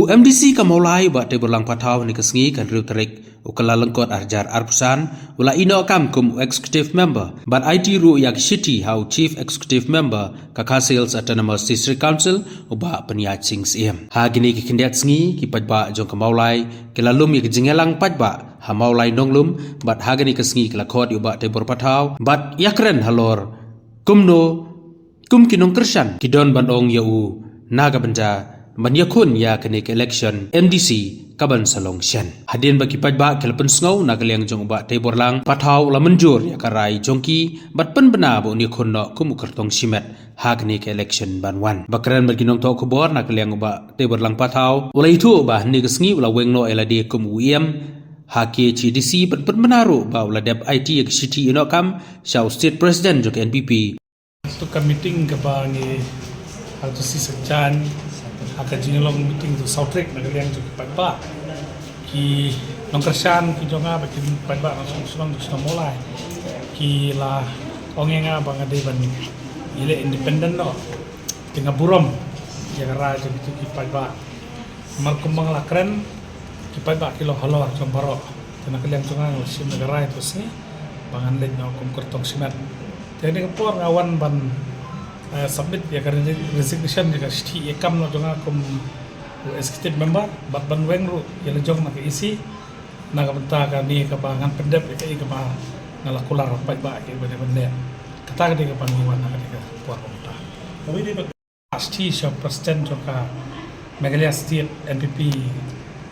MDC kamulai ba te berlang patau ni kesengi kan riu terik ukala lengkot arjar arpusan ula ino kam kum executive member but IT ru yak city how chief executive member kakasils autonomous district council uba peniat sing siem ha gini ki kindiat sengi ki pajba jong kamulai kelalum yak jingelang pajba ha maulai nonglum but ha gini kesengi kelakot uba te berpatau but yakren halor kumno kum kinong kersan kidon bandong yau naga benda Banyakun ya kenik election MDC kaban salong syan. Hadin bagi pajba kelpen sngau nagaliang jong ba te borlang patau la menjur ya karai jongki bat pen bena bo ni khon no kumu kertong simet ha kenik election banwan. Bakran bagi nong to kobor nagaliang ba te borlang patau ula itu ba ni kesngi ula wengno elade kum uiem ha ke CDC bat pen menaru ba ula dep IT ek city ino kam South State President jok NPP. Itu kan meeting ke ba ni hal tu si sejan akan jinglong meeting tu Southrick nagaliang tu pajba ki nongkersan ki jonga bakin pajba langsung sudah mulai ki la ongenga bang ade ban ile independent no tengah burom yang raja itu ki pajba mal kumbang la keren ki pajba kilo halor jong baro nagaliang jonga sim negara itu sih bangan len no kum kertong simat jadi kepor ngawan ban submit ya karena resignation jika sti ekam no jonga kum executive member bat ban weng ru ya lejong nak isi naga benta ka ni ka bangan pendep ka i ka ba ngala kular pai ba ke bende bende kata ka de ka pangiwan na ka puak benta tapi de sti sha president joka Megalia State NPP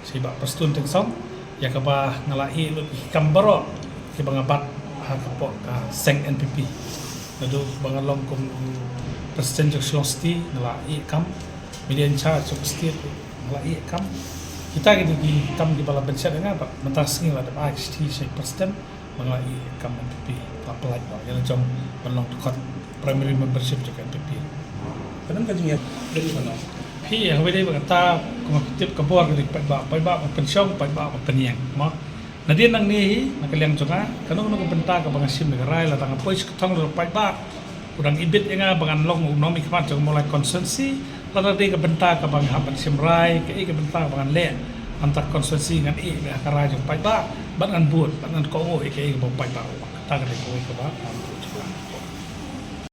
si ba pastun teng song ya ka ba ngala i lu kambaro ke bangabat ha ka po ka seng NPP nadu bangalong kum Presiden Jok Sti nala ikam media in charge of state nala ikam kita gitu di kam di bala benset dengan apa mentas ngi lah ada IHT si presiden nala ikam NPP apply ba yang jom belong dekat primary membership juga NPP kadang kajian dari mana pi ya wedi berkata kompetitif kebor di pajba pensiun pajba peniang ma nadia nang ni nakaliang jonga kanong nang benta ka bangasim negara la tang pois ketong ro pajba udang ibit yang bangan long nomi kemat jong mulai konsensi lada de ke benta ka bang haban simrai ke ke benta bangan le antar konsensi ngan i ka raja pajba bangan buat bangan ko ke ke bo pajba ta ka de ko ke ba